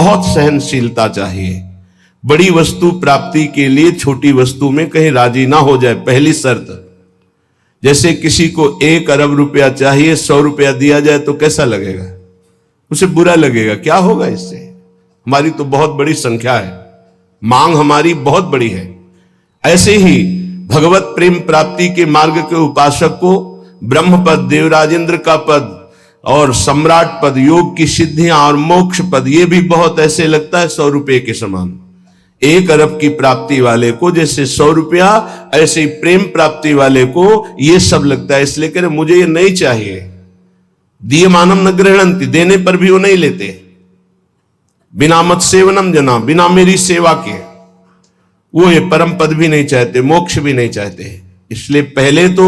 बहुत सहनशीलता चाहिए। बड़ी वस्तु प्राप्ति के लिए छोटी वस्तु में कहीं राजी ना हो जाए, पहली शर्त। जैसे किसी को 1 अरब रुपया चाहिए, 100 रुपया दिया जाए तो कैसा लगेगा? उसे बुरा लगेगा। क्या होगा इससे? हमारी तो बहुत बड़ी संख्या है, मांग हमारी बहुत बड़ी है। ऐसे ही भगवत प्रेम प्राप्ति के मार्ग के उपासक को ब्रह्म पद, देवराजेंद्र का पद और सम्राट पद, योग की सिद्धियां और मोक्ष पद, ये भी बहुत ऐसे लगता है 100 रुपये के समान। 1 अरब की प्राप्ति वाले को जैसे 100 रुपया, ऐसे ही प्रेम प्राप्ति वाले को ये सब लगता है। इसलिए कह रहे मुझे ये नहीं चाहिए। दिए मानम न गृहणंति, देने पर भी वो नहीं लेते। बिना मत सेवनम जना, बिना मेरी सेवा के वो ये परम पद भी नहीं चाहते, मोक्ष भी नहीं चाहते। इसलिए पहले तो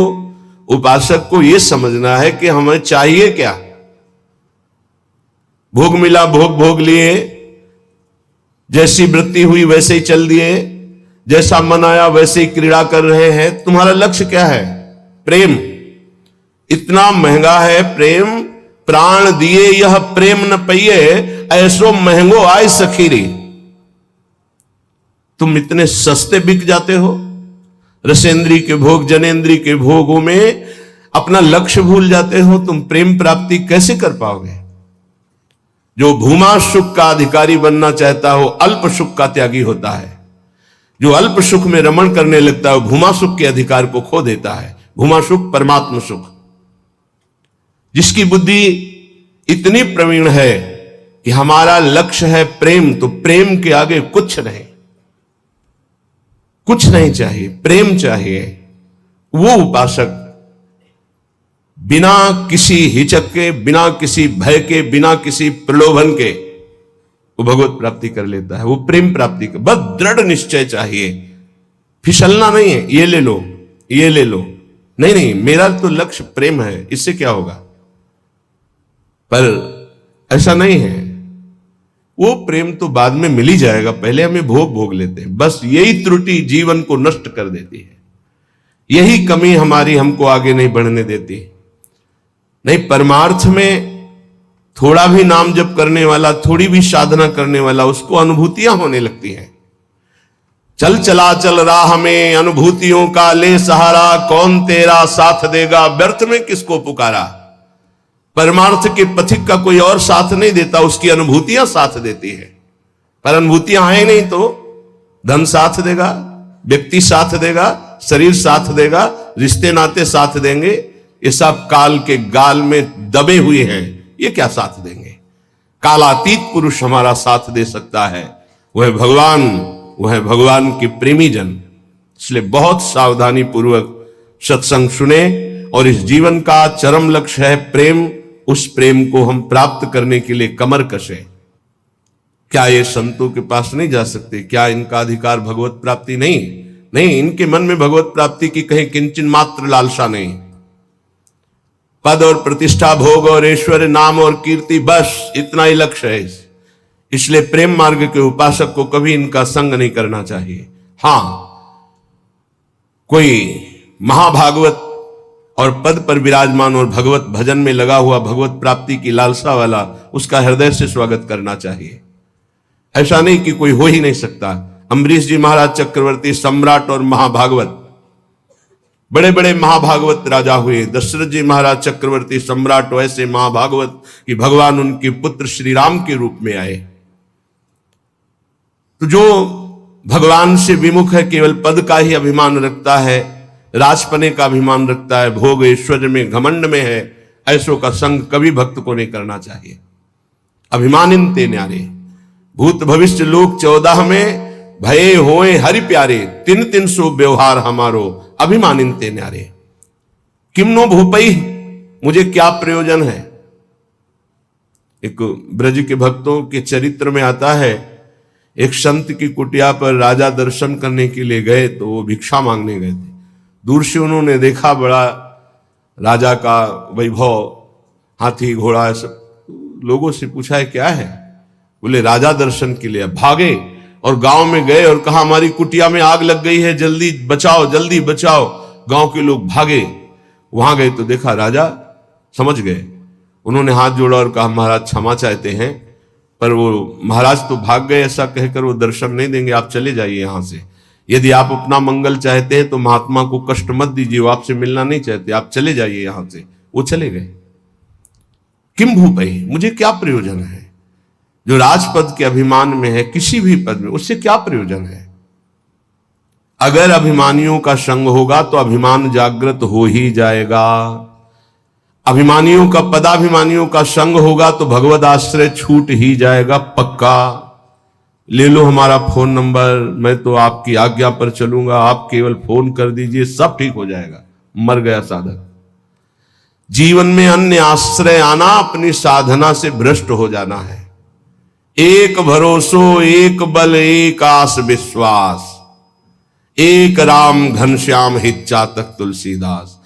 उपासक को यह समझना है कि हमें चाहिए क्या। भोग मिला, भोग भोग लिए, जैसी वृत्ति हुई वैसे ही चल दिए, जैसा मन आया वैसे ही क्रीड़ा कर रहे हैं। तुम्हारा लक्ष्य क्या है? प्रेम। इतना महंगा है प्रेम, प्राण दिए यह प्रेम न पइए, ऐसो महंगो आय सखीरी। तुम इतने सस्ते बिक जाते हो। रसेंद्री के भोग, जनेन्द्री के भोगों में अपना लक्ष्य भूल जाते हो। तुम प्रेम प्राप्ति कैसे कर पाओगे? जो भूमा सुख का अधिकारी बनना चाहता हो, अल्प सुख का त्यागी होता है। जो अल्प सुख में रमण करने लगता है, भूमा सुख के अधिकार को खो देता है। भूमा सुख परमात्म सुख। जिसकी बुद्धि इतनी प्रवीण है कि हमारा लक्ष्य है प्रेम, तो प्रेम के आगे कुछ नहीं, कुछ नहीं चाहिए, प्रेम चाहिए। वो उपासक बिना किसी हिचक के, बिना किसी भय के, बिना किसी प्रलोभन के वो भगवत प्राप्ति कर लेता है। वो प्रेम प्राप्ति का बस दृढ़ निश्चय चाहिए, फिसलना नहीं है। ये ले लो, ये ले लो, नहीं नहीं, मेरा तो लक्ष्य प्रेम है, इससे क्या होगा। पर ऐसा नहीं है। वो प्रेम तो बाद में मिल ही जाएगा, पहले हमें भोग भोग लेते हैं। बस यही त्रुटि जीवन को नष्ट कर देती है। यही कमी हमारी हमको आगे नहीं बढ़ने देती। नहीं, परमार्थ में थोड़ा भी नाम जप करने वाला, थोड़ी भी साधना करने वाला, उसको अनुभूतियां होने लगती हैं। चल चला चल राह में अनुभूतियों का ले सहारा, कौन तेरा साथ देगा, व्यर्थ में किसको पुकारा। परमार्थ के पथिक का कोई और साथ नहीं देता, उसकी अनुभूतियां साथ देती है। पर अनुभूतियां हैं नहीं तो धन साथ देगा, व्यक्ति साथ देगा, शरीर साथ देगा, रिश्ते नाते साथ देंगे। ये सब काल के गाल में दबे हुए हैं, ये क्या साथ देंगे। कालातीत पुरुष हमारा साथ दे सकता है, वह भगवान, वह भगवान के प्रेमी जन। इसलिए बहुत सावधानी पूर्वक सत्संग सुने और इस जीवन का चरम लक्ष्य है प्रेम। उस प्रेम को हम प्राप्त करने के लिए कमर कसे। क्या ये संतों के पास नहीं जा सकते? क्या इनका अधिकार भगवत प्राप्ति नहीं? नहीं, इनके मन में भगवत प्राप्ति की कहीं किंचन मात्र लालसा नहीं। पद और प्रतिष्ठा, भोग और ऐश्वर्य, नाम और कीर्ति, बस इतना ही लक्ष्य है। इसलिए प्रेम मार्ग के उपासक को कभी इनका संग नहीं करना चाहिए। हां, कोई महाभागवत और पद पर विराजमान और भगवत भजन में लगा हुआ, भगवत प्राप्ति की लालसा वाला, उसका हृदय से स्वागत करना चाहिए। ऐसा नहीं कि कोई हो ही नहीं सकता। अम्बरीश जी महाराज चक्रवर्ती, सम्राट और महाभागवत, बड़े बड़े महाभागवत राजा हुए। दशरथ जी महाराज चक्रवर्ती, सम्राट, वैसे महाभागवत कि भगवान उनके पुत्र श्री राम के रूप में आए। तो जो भगवान से विमुख है, केवल पद का ही अभिमान रखता है, राजपने का अभिमान रखता है, भोग ऐश्वर्य में घमंड में है, ऐसों का संग कभी भक्त को नहीं करना चाहिए। अभिमानिन ते न्यारे, भूत भविष्य लोक 14 में भये होए हरि प्यारे, 300 व्यवहार हमारो, अभिमानिन ते न्यारे। किमनो भूपई, मुझे क्या प्रयोजन है। एक ब्रज के भक्तों के चरित्र में आता है, एक संत की कुटिया पर राजा दर्शन करने के लिए गए, तो वो भिक्षा मांगने गए थे। दूर से उन्होंने देखा बड़ा राजा का वैभव, हाथी घोड़ा, सब। लोगों से पूछा है क्या है, बोले राजा दर्शन के लिए। भागे और गांव में गए और कहा हमारी कुटिया में आग लग गई है, जल्दी बचाओ, जल्दी बचाओ। गांव के लोग भागे, वहां गए तो देखा राजा समझ गए। उन्होंने हाथ जोड़ा और कहा महाराज क्षमा चाहते हैं, पर वो महाराज तो भाग गए, ऐसा कहकर वो दर्शन नहीं देंगे, आप चले जाइए यहां से। यदि आप अपना मंगल चाहते हैं तो महात्मा को कष्ट मत दीजिए, वो आपसे मिलना नहीं चाहते, आप चले जाइए यहां से। वो चले गए। किम भूपई, मुझे क्या प्रयोजन है? जो राजपद के अभिमान में है, किसी भी पद में, उससे क्या प्रयोजन है? अगर अभिमानियों का संग होगा तो अभिमान जागृत हो ही जाएगा। अभिमानियों का, पदाभिमानियों का संग होगा तो भगवद आश्रय छूट ही जाएगा पक्का। ले लो हमारा फोन नंबर, मैं तो आपकी आज्ञा पर चलूंगा, आप केवल फोन कर दीजिए, सब ठीक हो जाएगा। मर गया साधक। जीवन में अन्य आश्रय आना अपनी साधना से भ्रष्ट हो जाना है। एक भरोसो, एक बल, एक आस विश्वास, एक राम घनश्याम हित चातक तुलसीदास।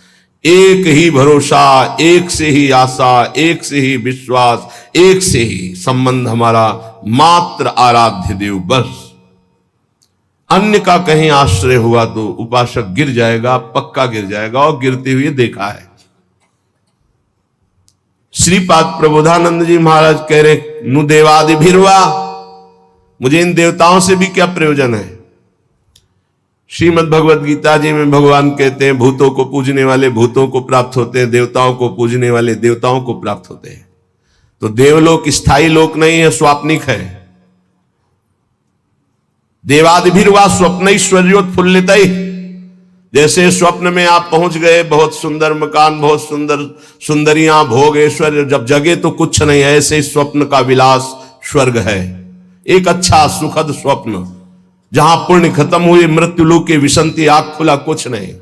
एक ही भरोसा, एक से ही आशा, एक से ही विश्वास, एक से ही संबंध हमारा मात्र आराध्य देव, बस। अन्य का कहीं आश्रय हुआ तो उपासक गिर जाएगा, पक्का गिर जाएगा, और गिरते हुए देखा है। श्रीपाद प्रबोधानंद जी महाराज कह रहे, नु देवादि भिरवा, मुझे इन देवताओं से भी क्या प्रयोजन है? श्रीमद् भगवद गीता जी में भगवान कहते हैं, भूतों को पूजने वाले भूतों को प्राप्त होते हैं, देवताओं को पूजने वाले देवताओं को प्राप्त होते हैं। तो देवलोक स्थायी लोक नहीं है, स्वाप्निक है। देवादिभिर्वा स्वप्नैश्वर्योत्फुल्लित। जैसे स्वप्न में आप पहुंच गए, बहुत सुंदर मकान, बहुत सुंदर सुंदरियां, भोग, ऐश्वर्य, जब जगे तो कुछ नहीं है, ऐसे स्वप्न का विलास स्वर्ग है। एक अच्छा सुखद स्वप्न, जहां पुण्य खत्म हुए, मृत्यु लोक के विसंति, आग खुला, कुछ नहीं।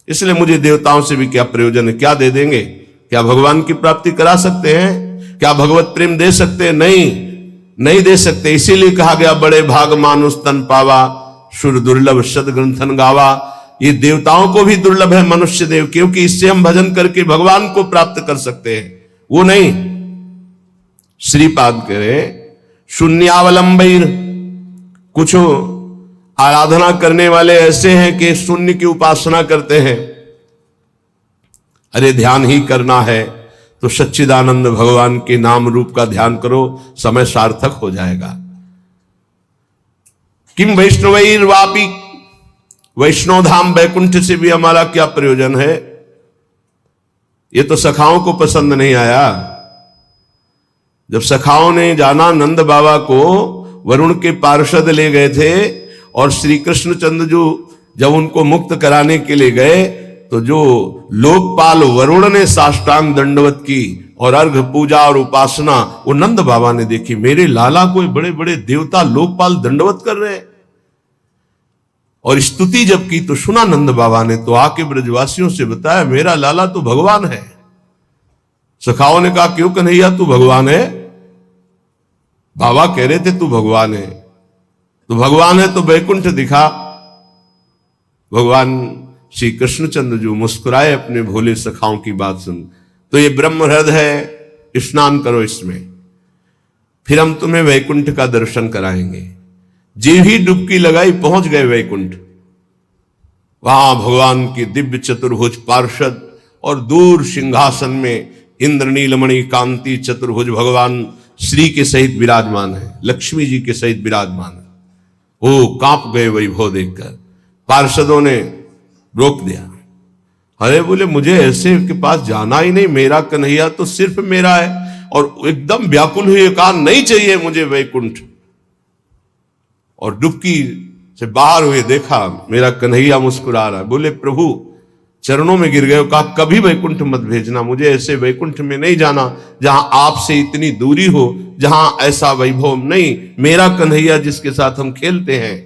इसलिए मुझे देवताओं से भी क्या प्रयोजन है? क्या दे देंगे? क्या भगवान की प्राप्ति करा सकते हैं? क्या भगवत प्रेम दे सकते हैं? नहीं दे सकते। इसीलिए कहा गया, बड़े भाग मानुष तन पावा, सुर दुर्लभ सद ग्रंथन गावा। ये देवताओं को भी दुर्लभ है मनुष्य देव, क्योंकि इससे हम भजन करके भगवान को प्राप्त कर सकते हैं, वो नहीं। श्रीपाद कह रहे, शून्यावलंबीर, कुछ आराधना करने वाले ऐसे हैं कि शून्य की उपासना करते हैं। अरे ध्यान ही करना है तो सच्चिदानंद भगवान के नाम रूप का ध्यान करो, समय सार्थक हो जाएगा। किम वैष्णवैर वापी, वैष्णव धाम वैकुंठ से भी हमारा क्या प्रयोजन है? ये तो सखाओं को पसंद नहीं आया। जब सखाओं ने जाना, नंद बाबा को वरुण के पार्षद ले गए थे, और श्री कृष्णचंद्र जो जब उनको मुक्त कराने के लिए गए, तो जो लोकपाल वरुण ने साष्टांग दंडवत की और अर्घ पूजा और उपासना, वो नंद बाबा ने देखी। मेरे लाला को बड़े बड़े देवता लोकपाल दंडवत कर रहे हैं। और स्तुति जब की तो सुना नंद बाबा ने, तो आके ब्रजवासियों से बताया, मेरा लाला तो भगवान है। सखाओं ने कहा, क्यों कन्हैया तू भगवान है? बाबा कह रहे थे तू भगवान है। तो भगवान है तो वैकुंठ दिखा। भगवान श्री कृष्णचंद्र जो मुस्कुराए अपने भोले सखाओं की बात सुन, तो ये ब्रह्म हृदय है, स्नान करो इसमें, फिर हम तुम्हें वैकुंठ का दर्शन कराएंगे। जी ही डुबकी लगाई, पहुंच गए वैकुंठ। वहां भगवान की दिव्य चतुर्भुज पार्षद, और दूर सिंहासन में इंद्र नीलमणि कांति चतुर्भुज भगवान श्री के सहित विराजमान है, लक्ष्मी जी के सहित विराजमान है। वो कांप गए वैभव देखकर। पार्षदों ने रोक दिया। अरे बोले, मुझे ऐसे के पास जाना ही नहीं, मेरा कन्हैया तो सिर्फ मेरा है। और एकदम व्याकुल हुए, कहा नहीं चाहिए मुझे वैकुंठ। और डुबकी से बाहर हुए, देखा मेरा कन्हैया मुस्कुरा रहा है। बोले प्रभु, चरणों में गिर गए, कहा कभी वैकुंठ मत भेजना, मुझे ऐसे वैकुंठ में नहीं जाना जहां आपसे इतनी दूरी हो, जहां ऐसा वैभव नहीं। मेरा कन्हैया जिसके साथ हम खेलते हैं।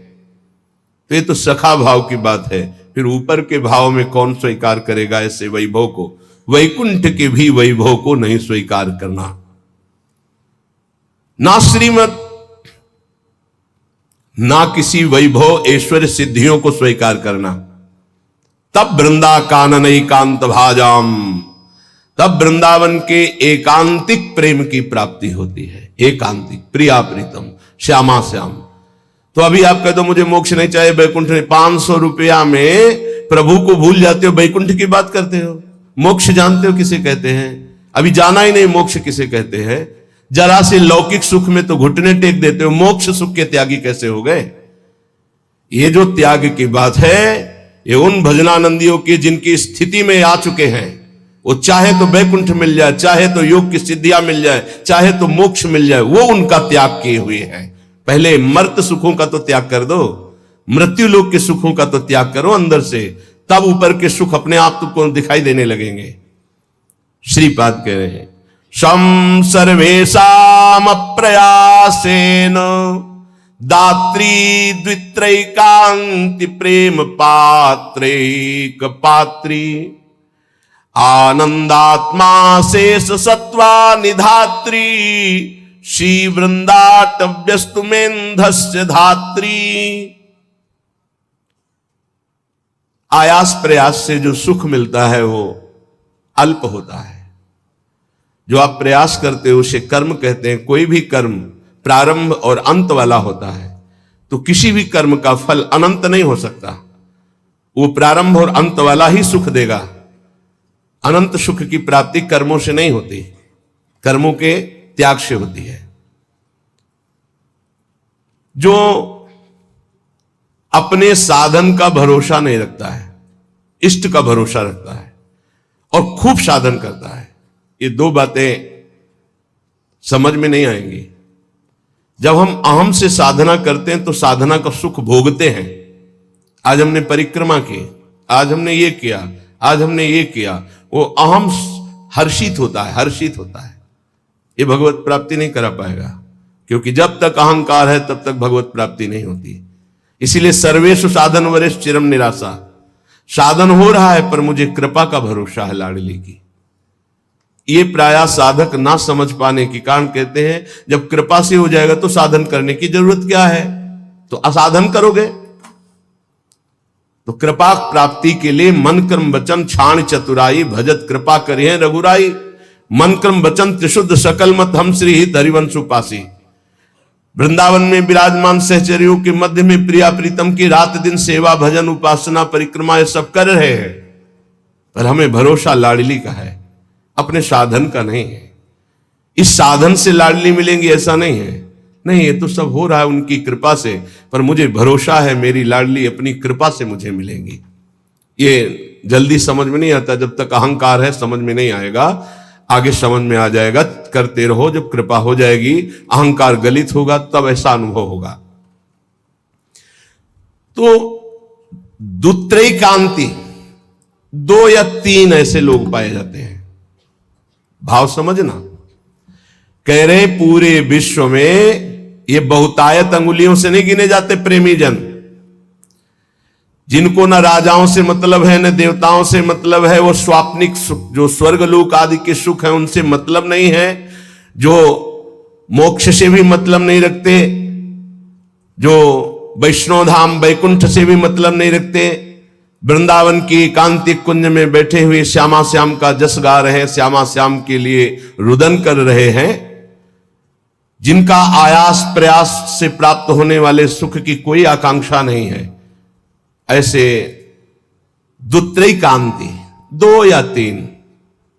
तो ये तो सखा भाव की बात है, फिर ऊपर के भाव में कौन स्वीकार करेगा ऐसे वैभव को? वैकुंठ के भी वैभव को नहीं स्वीकार करना। ना श्रीमत, ना किसी वैभव ऐश्वर्य सिद्धियों को स्वीकार करना। तब वृंदा कानन एकांत भाजाम, तब वृंदावन के एकांतिक प्रेम की प्राप्ति होती है। एकांतिक, प्रिया प्रीतम, श्यामा श्याम। तो अभी आप कहते हो मुझे मोक्ष नहीं चाहिए, वैकुंठ नहीं। 500 रुपया में प्रभु को भूल जाते हो, वैकुंठ की बात करते हो। मोक्ष जानते हो किसे कहते हैं? अभी जाना ही नहीं, मोक्ष किसे कहते हैं? जरा से लौकिक सुख में तो घुटने टेक देते हो, मोक्ष सुख के त्यागी कैसे हो गए? ये जो त्याग की बात है, ये उन भजनानंदियों की जिनकी स्थिति में आ चुके हैं। वो चाहे तो वैकुंठ मिल जाए, चाहे तो योग की सिद्धियां मिल जाए, चाहे तो मोक्ष मिल जाए, वो उनका त्याग किए हुए हैं। पहले मर्त सुखों का तो त्याग कर दो, मृत्यु लोक के सुखों का तो त्याग करो अंदर से, तब ऊपर के सुख अपने आप तुमको दिखाई देने लगेंगे। श्रीपाद कह रहे हैं, शम सर्वेशाम प्रयासेन दात्री द्वित्रैकांति प्रेम पात्रैक पात्री आनंदात्मा शेष सत्वा निधात्री श्री वृंदाटव्यस्तु मेंधस्य धात्री। आयास प्रयास से जो सुख मिलता है वो अल्प होता है। जो आप प्रयास करते हो उसे कर्म कहते हैं। कोई भी कर्म प्रारंभ और अंत वाला होता है, तो किसी भी कर्म का फल अनंत नहीं हो सकता। वो प्रारंभ और अंत वाला ही सुख देगा। अनंत सुख की प्राप्ति कर्मों से नहीं होती, कर्मों के त्याग से होती है। जो अपने साधन का भरोसा नहीं रखता है, इष्ट का भरोसा रखता है और खूब साधन करता है, ये दो बातें समझ में नहीं आएंगी। जब हम अहम से साधना करते हैं तो साधना का सुख भोगते हैं। आज हमने परिक्रमा की, आज हमने ये किया, आज हमने ये किया, वो अहम हर्षित होता है, हर्षित होता है। ये भगवत प्राप्ति नहीं करा पाएगा, क्योंकि जब तक अहंकार है तब तक भगवत प्राप्ति नहीं होती। इसीलिए सर्वेषु साधन वरेश चिरम निराशा। साधन हो रहा है पर मुझे कृपा का भरोसा है लाडली की। ये प्रायः साधक ना समझ पाने के कारण कहते हैं जब कृपा से हो जाएगा तो साधन करने की जरूरत क्या है, तो असाधन करोगे। तो कृपा प्राप्ति के लिए मन कर्म वचन छाण चतुराई भजत कृपा करिए रघुराई। मन कर्म वचन त्रिशुद्ध सकल मत हम श्री हित हरिवंश उपासी। वृंदावन में विराजमान सहचरियों के मध्य में प्रिया प्रीतम की रात दिन सेवा भजन उपासना परिक्रमा ये सब कर रहे हैं, पर हमें भरोसा लाडली का है, अपने साधन का नहीं है। इस साधन से लाडली मिलेंगी ऐसा नहीं है, नहीं, ये तो सब हो रहा है उनकी कृपा से, पर मुझे भरोसा है मेरी लाडली अपनी कृपा से मुझे मिलेंगी। ये जल्दी समझ में नहीं आता, जब तक अहंकार है समझ में नहीं आएगा, आगे समझ में आ जाएगा। करते रहो, जब कृपा हो जाएगी, अहंकार गलित होगा, तब ऐसा अनुभव होगा। तो दुत्रैकांति, 2 या 3 ऐसे लोग पाए जाते हैं। भाव समझना, कह रहे पूरे विश्व में ये बहुतायत अंगुलियों से नहीं गिने जाते प्रेमी जन, जिनको न राजाओं से मतलब है न देवताओं से मतलब है। वो स्वाप्निक सुख, जो स्वर्गलोक आदि के सुख है उनसे मतलब नहीं है, जो मोक्ष से भी मतलब नहीं रखते, जो वैष्णव धाम वैकुंठ से भी मतलब नहीं रखते, वृंदावन की एकांतिक कुंज में बैठे हुए श्यामा श्याम का जस गा रहे हैं, श्यामा श्याम के लिए रुदन कर रहे हैं, जिनका आयास प्रयास से प्राप्त होने वाले सुख की कोई आकांक्षा नहीं है, ऐसे दुत्रैकांति, 2 या 3,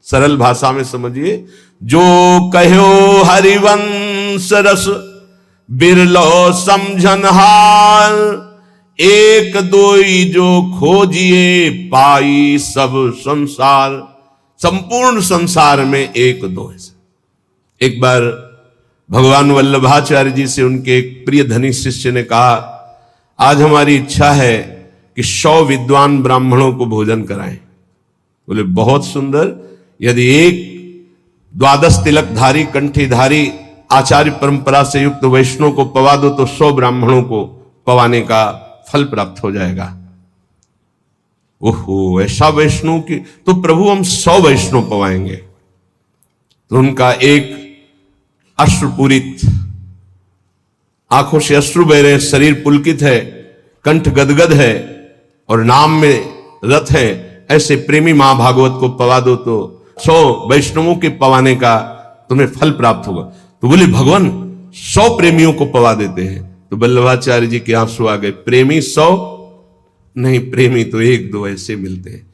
सरल भाषा में समझिए, जो कहो हरिवंश रस बिरलो समझन हार, एक दोई जो खोजिए पाई सब संसार। संपूर्ण संसार में एक दो है। एक बार भगवान वल्लभाचार्य जी से उनके एक प्रिय धनी शिष्य ने कहा, आज हमारी इच्छा है कि 100 विद्वान ब्राह्मणों को भोजन कराएं। बोले बहुत सुंदर, यदि एक 12 तिलकधारी कंठीधारी आचार्य परंपरा से युक्त वैष्णव को पवा दो तो 100 ब्राह्मणों को पवाने का फल प्राप्त हो जाएगा। ओहो, ऐसा वैष्णव की, तो प्रभु हम 100 वैष्णव पवाएंगे। तो उनका एक अश्रुपूरित, आंखों से अश्रु बह रहे, शरीर पुलकित है, कंठ गदगद है और नाम में रत है, ऐसे प्रेमी महाभागवत को पवा दो तो 100 वैष्णवों के पवाने का तुम्हें फल प्राप्त होगा। तो बोले भगवान 100 प्रेमियों को पवा देते हैं। तो वल्लभाचार्य जी के आंसू आ गए, प्रेमी 100 नहीं, प्रेमी तो 1-2 ऐसे मिलते हैं।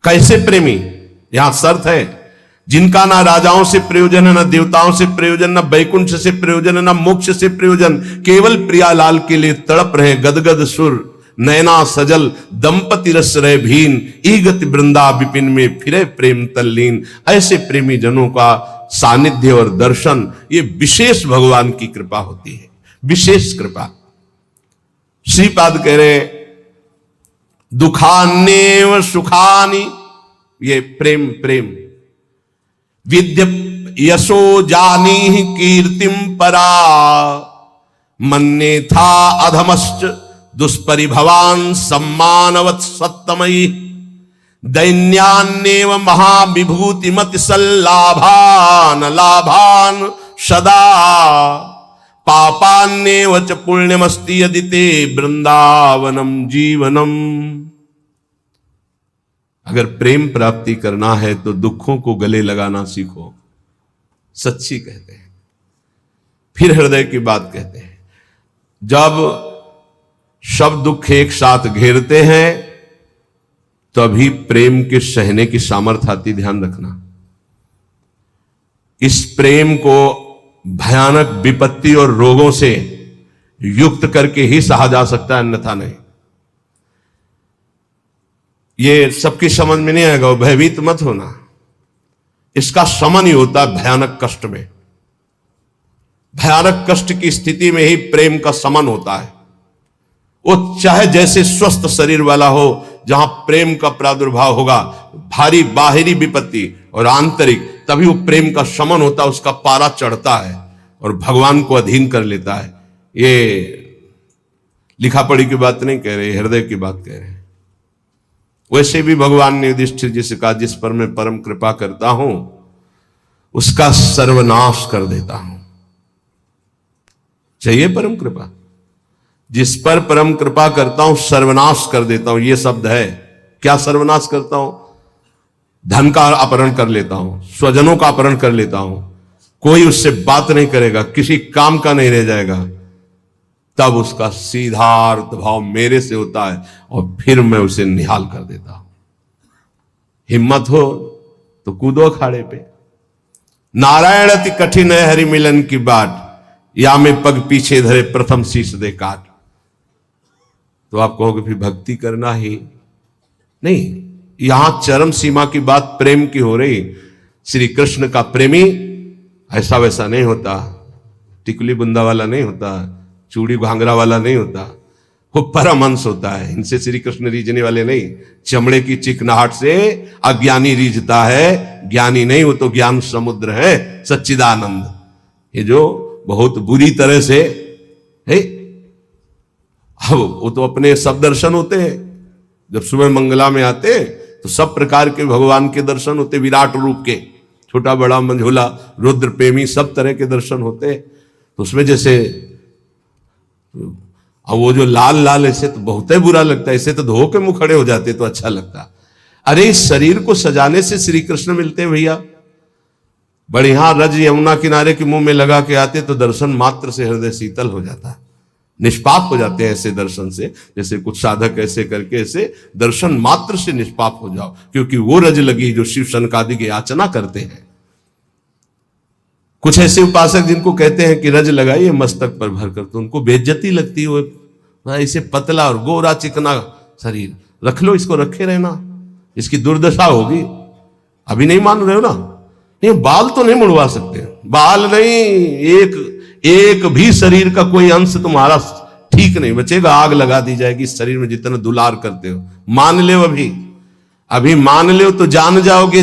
कैसे प्रेमी? यहां शर्त है, जिनका ना राजाओं से प्रयोजन है, ना देवताओं से प्रयोजन, ना वैकुंठ से प्रयोजन है, ना मोक्ष से प्रयोजन, केवल प्रियालाल के लिए तड़प रहे गदगद सुर, नैना सजल दंपति रस रहे भीन, ईगति वृंदा विपिन में फिरे प्रेम तल्लीन। ऐसे प्रेमी जनों का सानिध्य और दर्शन, ये विशेष भगवान की कृपा होती है, विशेष कृपा। श्रीपाद कह रहे दुखान्येव सुखानि, ये प्रेम प्रेम। विद्य यशो जानी कीर्तिम परा, मन्ये था अधमश्च दुष्परिभवान सम्मानवत् सत्तमयी। दैन्यान्येव महाविभूतिमति सल्लाभान लाभान सदा, पापान्येव च पुण्यमस्ति यदि ते वृंदावनम जीवनम। अगर प्रेम प्राप्ति करना है तो दुखों को गले लगाना सीखो, सच्ची कहते हैं। फिर हृदय की बात कहते हैं। जब सब दुख एक साथ घेरते हैं तभी प्रेम के सहने की सामर्थ्य आती, ध्यान रखना। इस प्रेम को भयानक विपत्ति और रोगों से युक्त करके ही सहा जा सकता है, अन्यथा नहीं। ये सबकी समझ में नहीं आएगा, भयभीत मत होना। इसका शमन ही होता है भयानक कष्ट में। भयानक कष्ट की स्थिति में ही प्रेम का शमन होता है। वो चाहे जैसे स्वस्थ शरीर वाला हो, जहां प्रेम का प्रादुर्भाव होगा, भारी बाहरी विपत्ति और आंतरिक, तभी वो प्रेम का शमन होता है, उसका पारा चढ़ता है और भगवान को अधीन कर लेता है। ये लिखा पढ़ी की बात नहीं कह रहे, हृदय की बात कह रहे हैं। वैसे भी भगवान ने युधिष्ठिर जी से कहा, जिस पर मैं परम कृपा करता हूं उसका सर्वनाश कर देता हूं। चाहिए परम कृपा? जिस पर परम कृपा करता हूं सर्वनाश कर देता हूं, यह शब्द है। क्या सर्वनाश करता हूं? धन का अपहरण कर लेता हूं, स्वजनों का अपहरण कर लेता हूं, कोई उससे बात नहीं करेगा, किसी काम का नहीं रह जाएगा। तब उसका सीधा अर्थ भाव मेरे से होता है और फिर मैं उसे निहाल कर देता हूं। हिम्मत हो तो कूदो अखाड़े पे। नारायण अति कठिन है हरि मिलन की बाट, या में पग पीछे धरे प्रथम शीश दे काट। तो आप कहोगे फिर भक्ति करना ही नहीं। यहां चरम सीमा की बात प्रेम की हो रही। श्री कृष्ण का प्रेमी ऐसा वैसा नहीं होता, टिकुली बुंदा वाला नहीं होता, चूड़ी घांगरा वाला नहीं होता, वो परमहंस होता है। इनसे श्री कृष्ण रीझने वाले नहीं। चमड़े की चिकनाहट से अज्ञानी रीझता है, ज्ञानी नहीं, वो तो ज्ञान समुद्र है, सच्चिदानंद। ये जो बहुत बुरी तरह से है, अब वो तो अपने सब दर्शन होते हैं। जब सुबह मंगला में आते तो सब प्रकार के भगवान के दर्शन होते, विराट रूप के, छोटा बड़ा मंझोला रुद्र प्रेमी सब तरह के दर्शन होते। तो उसमें जैसे अब वो जो लाल लाल, ऐसे तो बहुत ही बुरा लगता है, ऐसे तो धो के मुंह खड़े हो जाते तो अच्छा लगता। अरे इस शरीर को सजाने से श्री कृष्ण मिलते हैं भैया। बढ़िया रज यमुना किनारे के मुंह में लगा के आते तो दर्शन मात्र से हृदय शीतल हो जाता, निष्पाप हो जाते हैं ऐसे दर्शन से। जैसे कुछ साधक ऐसे करके ऐसे दर्शन मात्र से निष्पाप हो जाओ, क्योंकि वो रज लगी जो शिव शनकादि की याचना करते हैं। कुछ ऐसे उपासक जिनको कहते हैं कि रज लगाइए मस्तक पर भरकर, तो उनको बेइज्जती लगती है। वो ऐसे पतला और गोरा चिकना शरीर, रख लो इसको, रखे रहना, इसकी दुर्दशा होगी। अभी नहीं मान रहे हो ना? नहीं, बाल तो नहीं मुड़वा सकते, बाल नहीं, एक भी शरीर का कोई अंश तुम्हारा ठीक नहीं बचेगा। आग लगा दी जाएगी शरीर में, जितना दुलार करते हो। मान ले अभी मान लो तो जान जाओगे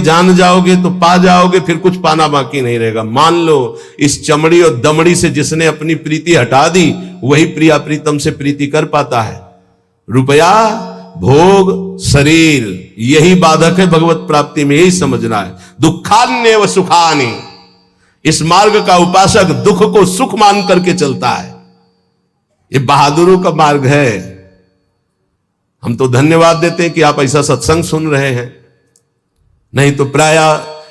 तो पा जाओगे, फिर कुछ पाना बाकी नहीं रहेगा। मान लो इस चमड़ी और दमड़ी से जिसने अपनी प्रीति हटा दी, वही प्रिया प्रीतम से प्रीति कर पाता है। रुपया, भोग, शरीर, यही बाधक है भगवत प्राप्ति में, यही समझना है। दुखान्य व सुखानि, इस मार्ग का उपासक दुख को सुख मान करके चलता है। ये बहादुरों का मार्ग है। हम तो धन्यवाद देते हैं कि आप ऐसा सत्संग सुन रहे हैं, नहीं तो प्राय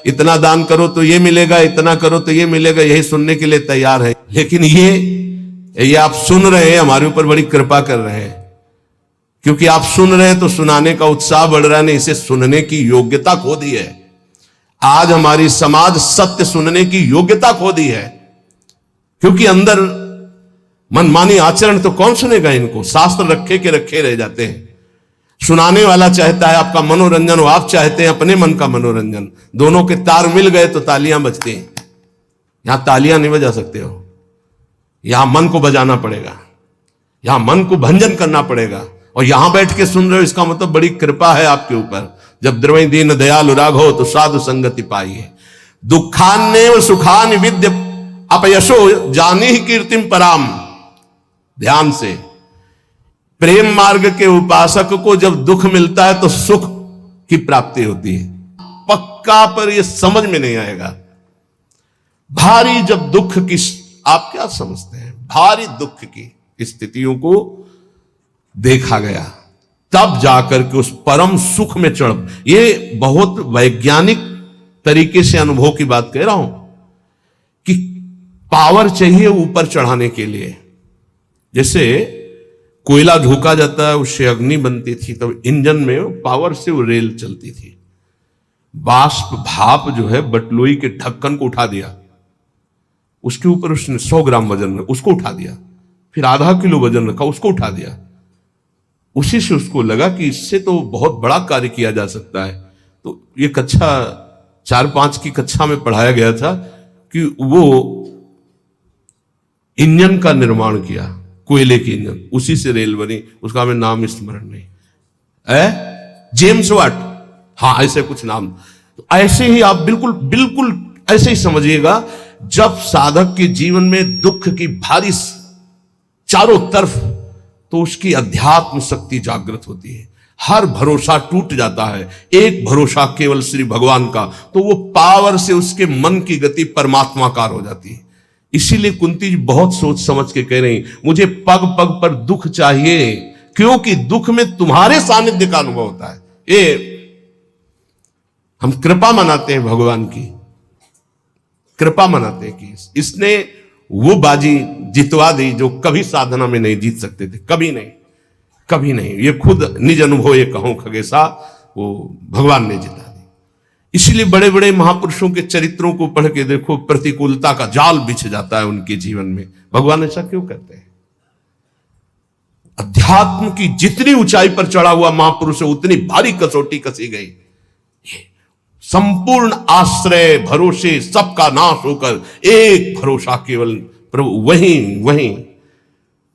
इतना दान करो तो ये मिलेगा, इतना करो तो ये मिलेगा, यही सुनने के लिए तैयार है। लेकिन ये आप सुन रहे हैं, हमारे ऊपर बड़ी कृपा कर रहे हैं, क्योंकि आप सुन रहे हैं तो सुनाने का उत्साह बढ़ रहा है। नहीं, इसे सुनने की योग्यता खो दी है। आज हमारी समाज सत्य सुनने की योग्यता खो दी है, क्योंकि अंदर मनमानी आचरण तो कौन सुनेगा इनको। शास्त्र रखे के रखे रह जाते हैं। सुनाने वाला चाहता है आपका मनोरंजन, और आप चाहते हैं अपने मन का मनोरंजन। दोनों के तार मिल गए तो तालियां बजती हैं। यहां तालियां नहीं बजा सकते हो, यहां मन को बजाना पड़ेगा, यहां मन को भंजन करना पड़ेगा। और यहां बैठ के सुन रहे हो, इसका मतलब बड़ी कृपा है आपके ऊपर। जब द्रवई दीन दयालु राघो तो साधु संगति पाइए। दुखान्य सुखान विद्य अपयशो जानी ही कीर्तिम पराम। ध्यान से, प्रेम मार्ग के उपासक को जब दुख मिलता है तो सुख की प्राप्ति होती है। पक्का पर यह समझ में नहीं आएगा। भारी जब दुख की, आप क्या समझते हैं, भारी दुख की स्थितियों को देखा गया, तब जाकर के उस परम सुख में चढ़। ये बहुत वैज्ञानिक तरीके से अनुभव की बात कह रहा हूं कि पावर चाहिए ऊपर चढ़ाने के लिए। जैसे कोयला झोंका जाता है, उससे अग्नि बनती थी, तब इंजन में पावर से वो रेल चलती थी। बाष्प भाप जो है बटलोई के ढक्कन को उठा दिया, उसके ऊपर उसने 100 ग्राम वजन रखा, उसको उठा दिया, फिर आधा किलो वजन रखा, उसको उठा दिया। उसी से उसको लगा कि इससे तो बहुत बड़ा कार्य किया जा सकता है। तो ये कक्षा 4-5 की कक्षा में पढ़ाया गया था कि वो इंजन का निर्माण किया, कोयले की इंजन, उसी से रेल बनी। उसका हमें नाम स्मरण नहीं है, जेम्स वाट, हाँ ऐसे कुछ नाम। तो ऐसे ही आप बिल्कुल बिल्कुल ऐसे ही समझिएगा। जब साधक के जीवन में दुख की भारी चारों तरफ, तो उसकी अध्यात्म शक्ति जागृत होती है। हर भरोसा टूट जाता है, एक भरोसा केवल श्री भगवान का, तो वो पावर से उसके मन की गति परमात्माकार हो जाती है। इसीलिए कुंती जी बहुत सोच समझ के कह रही, मुझे पग पग पर दुख चाहिए, क्योंकि दुख में तुम्हारे सानिध्य का अनुभव होता है। ये हम कृपा मनाते हैं, भगवान की कृपा मनाते हैं कि इसने वो बाजी जितवा दी जो कभी साधना में नहीं जीत सकते थे, कभी नहीं, कभी नहीं। ये खुद निज अनुभव ये कहूं खगेशा, वो भगवान ने जिता दी। इसलिए बड़े बड़े महापुरुषों के चरित्रों को पढ़ के देखो, प्रतिकूलता का जाल बिछ जाता है उनके जीवन में। भगवान ऐसा क्यों करते हैं? अध्यात्म की जितनी ऊंचाई पर चढ़ा हुआ महापुरुष है, उतनी भारी कसौटी कसी गई। संपूर्ण आश्रय भरोसे सबका नाश होकर एक भरोसा केवल प्रभु,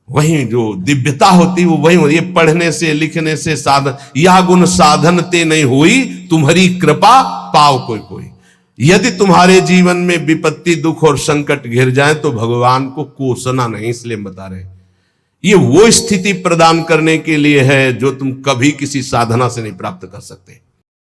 वही जो दिव्यता होती वो वही होती। ये पढ़ने से लिखने से साधन, यह गुण साधन ते नहीं हुई, तुम्हारी कृपा पाव कोई कोई। यदि तुम्हारे जीवन में विपत्ति दुख और संकट घिर जाए तो भगवान को कोसना नहीं, इसलिए बता रहे ये वो स्थिति प्रदान करने के लिए है जो तुम कभी किसी साधना से नहीं प्राप्त कर सकते।